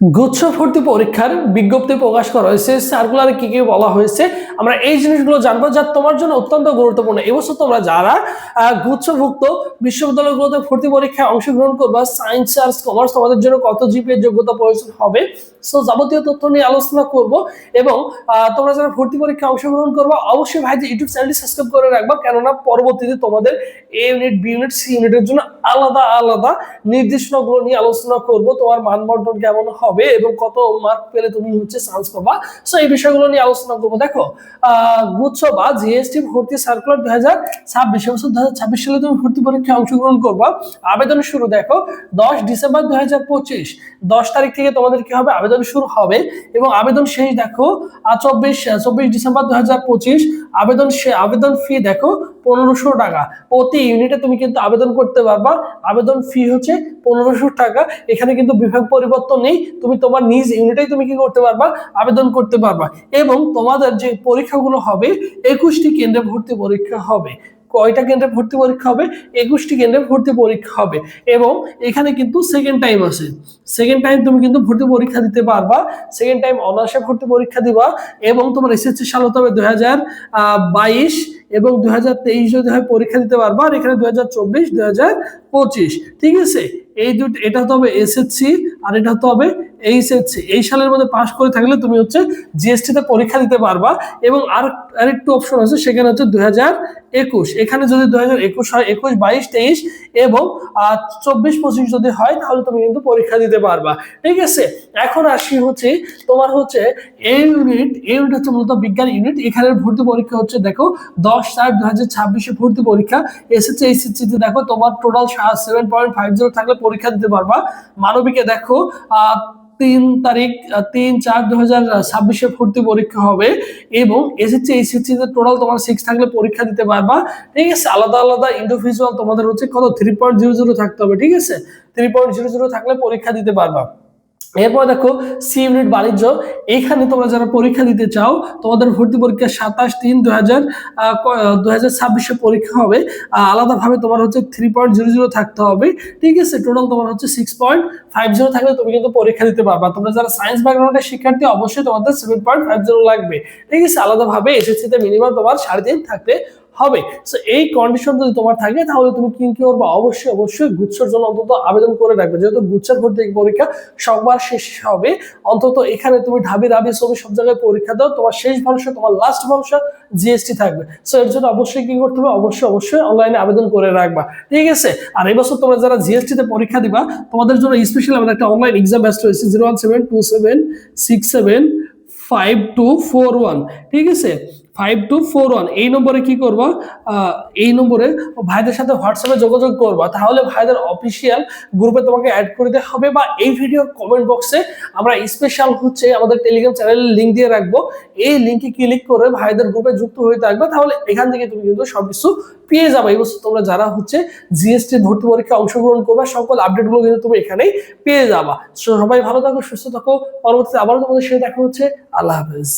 গুচ্ছ ভর্তি পরীক্ষার বিজ্ঞপ্তি প্রকাশ করা হয়েছে, সার্কুলারে কি কি বলা হয়েছে আমরা এই জিনিসগুলো জানবো, যা তোমার জন্য অত্যন্ত গুরুত্বপূর্ণ। এবছর তোমরা যারা গুচ্ছভুক্ত বিশ্ববিদ্যালয়গুলোতে ভর্তি পরীক্ষায় অংশগ্রহণ করবা, সায়েন্স, আর্টস, কমার্স, তোমাদের জন্য কত জিপিএ যোগ্যতা প্রয়োজন হবে, সো যাবতীয় তথ্য নিয়ে আলোচনা করব। এবং তোমরা যারা ভর্তি পরীক্ষায় অংশগ্রহণ করবা, অবশ্যই ভাই ইউটিউব চ্যানেলটি সাবস্ক্রাইব করে রাখবা, কেননা পরবর্তীতে তোমাদের এ ইউনিট, বি ইউনিট, সি ইউনিটের জন্য আলাদা আলাদা নির্দেশনাগুলো নিয়ে আলোচনা করব। তোমার মানবন্টন কেমন হবে এবং কত মার্ক পেলে তুমি চান্স পাবা, সো এই বিষয়গুলো নিয়ে আলোচনা করবো। দেখো, গুচ্ছ বা জিএসটি ভর্তি সার্কুলার 2026, এবছর 2026 সালে তুমি ভর্তি পরীক্ষায় অংশগ্রহণ করবা। আবেদন শুরু দেখো 10 ডিসেম্বর 2025, 10 তারিখ থেকে তোমাদের কি হবে, আবেদন শুরু হবে এবং আবেদন শেষ দেখো 24 ডিসেম্বর 2025। আবেদন ফি দেখো 1500 টাকা প্রতি ইউনিটে তুমি কিন্তু আবেদন করতে পারবা। আবেদন ফি হচ্ছে 1500 টাকা। এখানে কিন্তু বিভাগ পরিবর্তন নেই, তুমি তোমার নিজ ইউনিটেই তুমি কি করতে পারবা, আবেদন করতে পারবা। এবং তোমাদের যে পরীক্ষাগুলো হবে, 21টি কেন্দ্রে ভর্তি পরীক্ষা হবে। কয়টা কেন্দ্রে ভর্তি পরীক্ষা হবে? 21টি কেন্দ্রে ভর্তি পরীক্ষা হবে। এবং এখানে কিন্তু সেকেন্ড টাইম আছে, সেকেন্ড টাইম তুমি কিন্তু ভর্তি পরীক্ষা দিতে পারবা। সেকেন্ড টাইম অনার্সে ভর্তি পরীক্ষা দিবা। এবং তোমার এসএসসি সাল হতে হবে 2022 এবং 2023 যদি হয় পরীক্ষা দিতে পারবা। আর এখানে 2024, 2025, ঠিক আছে। এই দুটো, এটা হতে হবে এসএসসি আর এটা হতে হবে এইচএসসি। এই সালের মধ্যে পাস করে থাকলে তুমি জিএসটি তে পরীক্ষা দিতে পারবা। এবং আরেকটু অপশন আছে, সেখানে 2021। এখানে যদি 2021 হয়, 21, 22, 23 এবং 24, 25 যদি হয়, তাহলে তুমি কিন্তু পরীক্ষা দিতে পারবা, ঠিক আছে। এখন আসি তোমার এই ইউনিট হচ্ছে মূলত বিজ্ঞান ইউনিট। এখানে ভর্তি পরীক্ষা দেখো 10/4/2026 ভর্তি পরীক্ষা। এসএসসি এইচএসসি তে দেখো তোমার টোটাল 7.50 থাকলে পরীক্ষা দিতে পারবা। মানবিকে দেখো 3/4/2026 ভর্তি পরীক্ষা হবে। এবং এসএসসি এইচএসসি তে টোটাল তোমার 6 থাকলে পরীক্ষা দিতে পারবা, ঠিক আছে। আলাদা আলাদা ইন্ডিভিজুয়াল তোমাদের কত 3.00 থাকতে হবে, ঠিক আছে। 3.00 থাকলে পরীক্ষা দিতে পারবা। এরপর দেখো সি ইউনিট বাণিজ্য। এইখানে তোমরা যারা পরীক্ষা দিতে চাও, তোমাদের ভর্তি পরীক্ষা 27/3/2026 পরীক্ষা হবে। আলাদাভাবে তোমার 3.00 থাকতে হবে, ঠিক আছে। টোটাল তোমার 6.50 থাকলে তুমি কিন্তু পরীক্ষা দিতে পারবা। তোমরা যারা সায়েন্স ব্যাকগ্রাউন্ডের শিক্ষার্থী, অবশ্যই তোমাদের 7.50 লাগবে, ঠিক আছে। আলাদাভাবে এসএসসি তে মিনিমাম তোমার 3.5 থাকতে হবে। সো এই কন্ডিশন যদি তোমার থাকে, তাহলে তুমি কি করবা, অবশ্যই গুচ্ছের জন্য অন্তত আবেদন করে রাখবে। যেহেতু গুচ্ছের ভর্তি পরীক্ষা সবার শেষ হবে, অন্তত এখানে তুমি ঢাবি ছবি সব জায়গায় পরীক্ষা দাও, তোমার শেষ ভরসা, তোমার লাস্ট ভরসা জিএসটি থাকবে। সো এর জন্য অবশ্যই কি করতে হবে, অবশ্যই অনলাইনে আবেদন করে রাখবা, ঠিক আছে। আর এবছর তোমরা যারা জিএসটি তে পরীক্ষা দিবা, তোমাদের জন্য স্পেশাল আমাদের একটা অনলাইন এক্সাম ব্যাচ রয়েছে, 01727675241, ঠিক আছে। 5241 এই নম্বরে কি করবা, এই নম্বরে ভাইদের সাথে হোয়াটসঅ্যাপে যোগাযোগ করবা, তাহলে ভাইদের অফিসিয়াল গ্রুপে তোমাকে অ্যাড করে দেওয়া হবে। বা এই ভিডিওর কমেন্ট বক্সে আমরা স্পেশাল আমাদের টেলিগ্রাম চ্যানেলের লিংক দিয়ে রাখবো। এই লিংকে ক্লিক করে ভাইদের গ্রুপে যুক্ত হয়ে থাকবে, তাহলে এখান থেকে তুমি কিন্তু সবকিছু পেয়ে যাবে। এই বছর তোমরা যারা জিএসটি ভর্তি পরীক্ষা অংশগ্রহণ করবে, সকল আপডেটগুলো কিন্তু তুমি এখানেই পেয়ে যাবা। সবাই ভালো থাকো, সুস্থ থাকো। পরবর্তীতে আবারও তোমাদের সাথে দেখা হচ্ছে। আল্লাহ হাফেজ।